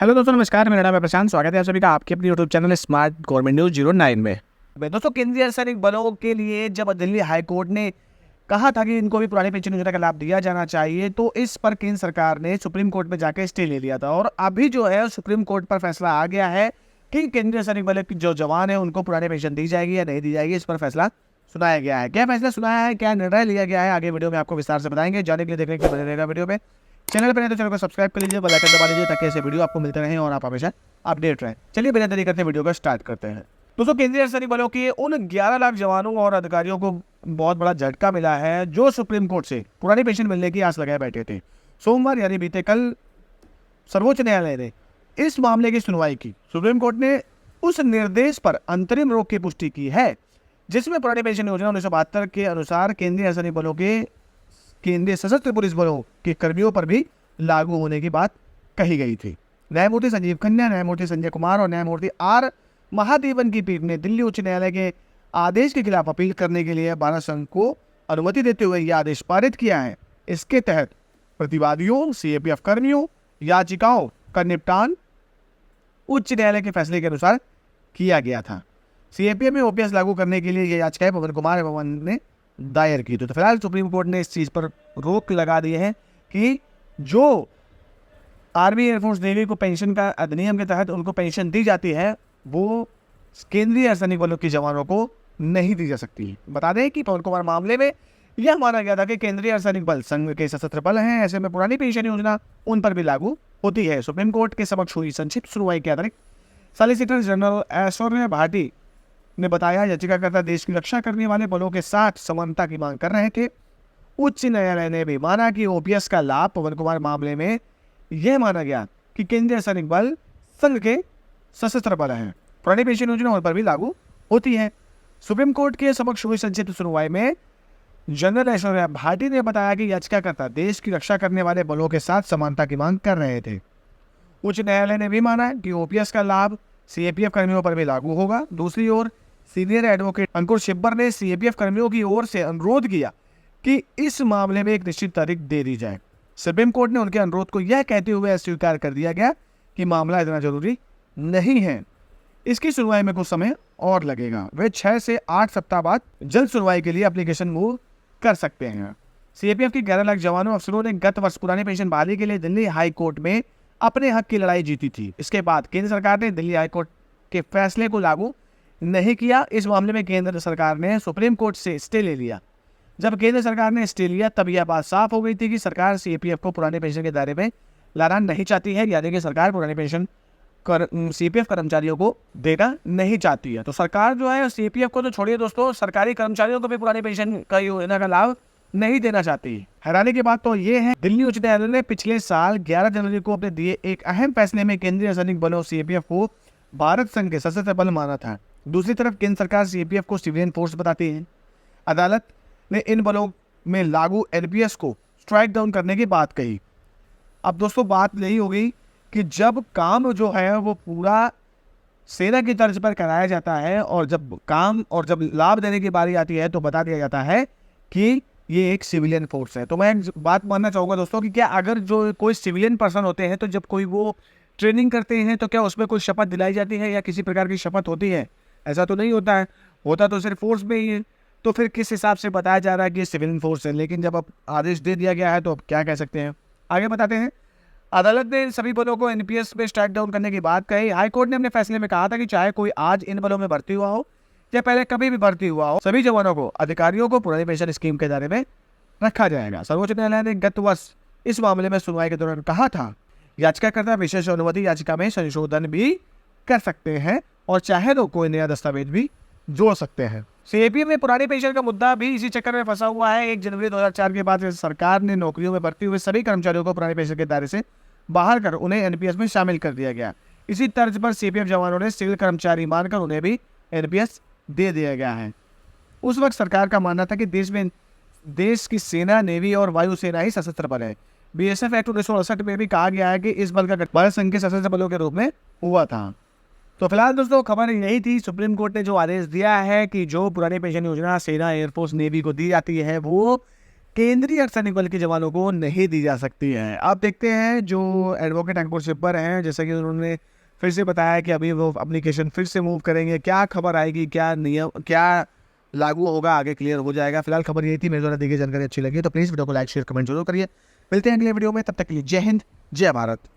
Hello दोस्तों, नमस्कार। मेरा नाम है प्रशांत। स्वागत है आप सभी का आपके अपने YouTube channel smart government news 09 में। दोस्तों, केंद्रीय अर्धसैनिक बलों के लिए जब दिल्ली हाई कोर्ट ने कहा था कि इनको भी पुरानी पेंशन योजना का लाभ दिया जाना चाहिए, तो इस पर केंद्र सरकार ने सुप्रीम कोर्ट में जाकर स्टे ले लिया था। और अभी जो है सुप्रीम कोर्ट पर फैसला आ गया है कि केंद्रीय अर्धसैनिक बल के जो जवान है उनको पुरानी पेंशन दी जाएगी या नहीं दी जाएगी। इस पर फैसला सुनाया गया है। क्या फैसला सुनाया है, क्या निर्णय लिया गया है, आगे वीडियो में आपको विस्तार से बताएंगे। जाने के लिए देखने के लिए बने रहेगा वीडियो में। चैनल पर नहीं तो चैनल को सब्सक्राइब कर लीजिए, बेल आइकन दबा लीजिए ताकि ऐसे वीडियो आपको मिलते रहें और आप हमेशा अपडेट रहें। चलिए बिना देरी करते वीडियो को स्टार्ट करते हैं। दोस्तों, केंद्रीय अर्धसैनिक बलों के उन 11 लाख जवानों और अधिकारियों को बहुत बड़ा झटका मिला है जो सुप्रीम कोर्ट से पुरानी पेंशन मिलने की आस लगाए बैठे थे। सोमवार यानी बीते कल सर्वोच्च न्यायालय ने इस मामले की सुनवाई की। सुप्रीम कोर्ट ने उस निर्देश पर अंतरिम रोक की पुष्टि की है जिसमें पुरानी पेंशन योजना 1972 के अनुसार केंद्रीय अर्धसैनिक बलों के केंद्रीय सशस्त्र पुलिस बलों के कर्मियों पर भी लागू होने की बात कही गई थी। न्यायमूर्ति संजीव खन्ना, न्यायमूर्ति संजय कुमार और न्यायमूर्ति आर महादेवन की पीठ ने दिल्ली उच्च न्यायालय के आदेश के खिलाफ अपील करने के लिए 12 संघ को अनुमति देते हुए यह आदेश पारित किया है। इसके तहत प्रतिवादियों, सीएपीएफ कर्मियों याचिकाओं का निपटान उच्च न्यायालय के फैसले के अनुसार किया गया था। सीएपीएफ में ओपीएस लागू करने के लिए यह याचिकाएं पवन कुमार ने दायर की। तो फिलहाल सुप्रीम कोर्ट ने इस चीज़ पर रोक लगा दी है कि जो आर्मी, एयरफोर्स, नेवी को पेंशन का अधिनियम के तहत उनको पेंशन दी जाती है वो केंद्रीय अर्धसैनिक बलों के जवानों को नहीं दी जा सकती। बता दें कि पवन कुमार मामले में यह माना गया था कि केंद्रीय अर्धसैनिक बल संघ के सशस्त्र बल हैं, ऐसे में पुरानी पेंशन योजना उन पर भी लागू होती है। सुप्रीम कोर्ट के समक्ष हुई संक्षिप्त सुनवाई के अतिरिक्त सॉलिसिटर जनरल ऐश्वर्य भाटी ने बताया याचिकाकर्ता देश की रक्षा करने वाले बलों के साथ समानता की मांग कर रहे थे। उच्च न्यायालय ने भी माना कि ओपीएस का लाभ पवन कुमार मामले में यह माना गया कि केंद्रीय अर्धसैनिक बल संघ के सशस्त्र बल हैं, पुरानी पेंशन योजना उन पर भी लागू होती है। सुप्रीम कोर्ट के समक्ष हुई संक्षिप्त सुनवाई में जनरल ऐश्वर्या भाटी ने बताया कि याचिकाकर्ता देश की रक्षा करने वाले बलों के साथ समानता की मांग कर रहे थे। उच्च न्यायालय ने भी माना कि ओपीएस का लाभ सीएपीएफ कर्मियों पर भी लागू होगा। दूसरी ओर सीनियर एडवोकेट अंकुर शिब्बर ने सीएपीएफ कर्मियों की ओर से अनुरोध किया कि इस मामले में एक निश्चित तारीख दे दी जाए। सुप्रीम कोर्ट ने उनके अनुरोध को यह कहते हुए अस्वीकार कर दिया गया कि मामला इतना जरूरी नहीं है, इसकी सुनवाई में कुछ समय और लगेगा। वे 6 से 8 सप्ताह बाद जल्द सुनवाई के लिए एप्लीकेशन मूव कर सकते हैं। सीएपीएफ के 11 लाख जवानों अफसरों ने गत वर्ष पुरानी पेंशन बहाली के लिए दिल्ली हाई कोर्ट में अपने हक की लड़ाई जीती थी। इसके बाद केंद्र सरकार ने दिल्ली हाई कोर्ट के फैसले को लागू नहीं किया। इस मामले में केंद्र सरकार ने सुप्रीम कोर्ट से स्टे ले लिया। जब केंद्र सरकार ने स्टे लिया तब यह बात साफ हो गई थी कि सरकार सीएपीएफ को पुराने पेंशन के दायरे में लाना नहीं चाहती है, यानी कि सरकार पुरानी पेंशन सीपीएफ कर्मचारियों को देना नहीं चाहती है। तो सरकार जो है सीपीएफ को तो छोड़िए दोस्तों, सरकारी कर्मचारियों को भी पुरानी पेंशन का योजना का लाभ नहीं देना चाहती है। हैरानी की बात तो ये है, दिल्ली उच्च न्यायालय ने पिछले साल 11 जनवरी को अपने दिए एक अहम फैसले में केंद्रीय अर्धसैनिक बलों सीएपीएफ को भारत संघ के सशस्त्र बल माना था। दूसरी तरफ केंद्र सरकार सीएपीएफ को सिविलियन फोर्स बताती है। अदालत ने इन बलों में लागू एनपीएस को स्ट्राइक डाउन करने की बात कही। अब दोस्तों बात यही हो गई कि जब काम जो है वो पूरा सेना की तर्ज पर कराया जाता है और जब लाभ देने की बारी आती है तो बता दिया जाता है कि ये एक सिविलियन फोर्स है। तो मैं बात मानना चाहूँगा दोस्तों कि क्या अगर जो कोई सिविलियन पर्सन होते हैं तो जब कोई वो ट्रेनिंग करते हैं तो क्या उसमें कोई शपथ दिलाई जाती है या किसी प्रकार की शपथ होती है? ऐसा तो नहीं होता है, होता तो सिर्फ फोर्स में ही है। तो फिर किस हिसाब से बताया जा रहा है कि सिविलियन फोर्स है? लेकिन जब अब आदेश दे दिया गया है तो अब क्या कह सकते हैं, आगे बताते हैं। अदालत ने सभी बलों को एनपीएस में स्ट्राइक डाउन करने की बात कही। हाईकोर्ट ने अपने फैसले में कहा था कि चाहे कोई आज इन बलों में भर्ती हुआ हो या पहले कभी भी भर्ती हुआ हो, सभी जवानों को, अधिकारियों को पुरानी पेंशन स्कीम के दायरे में रखा जाएगा। सर्वोच्च न्यायालय ने गत वर्ष इस मामले में सुनवाई के दौरान कहा था याचिकाकर्ता विशेष अनुमति याचिका में संशोधन भी कर सकते हैं और चाहे तो कोई नया दस्तावेज भी जोड़ सकते हैं। सीएपीएफ में पुरानी पेंशन का मुद्दा भी इसी चक्कर में फंसा हुआ है। 1 जनवरी 2004 के बाद सरकार ने नौकरियों में भर्ती हुए सभी कर्मचारियों को पुरानी पेंशन के दायरे से बाहर कर उन्हें एनपीएस में शामिल कर दिया गया। इसी तर्ज पर सीपीएफ जवानों ने सिविल कर्मचारी मानकर उन्हें भी एनपीएस दे दिया गया है। उस वक्त सरकार का मानना था कि देश की सेना, नेवी और वायुसेना ही सशस्त्र बल है। बीएसएफ एक्ट 1968 में भी कहा गया है कि इस बल का गठन भारत संघ के सशस्त्र बलों के रूप में हुआ था। तो फिलहाल दोस्तों खबर यही थी, सुप्रीम कोर्ट ने जो आदेश दिया है कि जो पुरानी पेंशन योजना सेना, एयरफोर्स, नेवी को दी जाती है वो केंद्रीय अर्धसैनिक बल के जवानों को नहीं दी जा सकती है। अब देखते हैं जो एडवोकेट अंकुर छिब्बर हैं, जैसा कि उन्होंने फिर से बताया कि अभी वो एप्लीकेशन फिर से मूव करेंगे। क्या खबर आएगी, क्या नियम, क्या लागू होगा, आगे क्लियर हो जाएगा। फिलहाल खबर यही थी, मेरे द्वारा दी गई जानकारी अच्छी लगी तो प्लीज़ वीडियो को लाइक शेयर कमेंट जरूर करिए। मिलते हैं अगले वीडियो में, तब तक के लिए जय हिंद, जय भारत।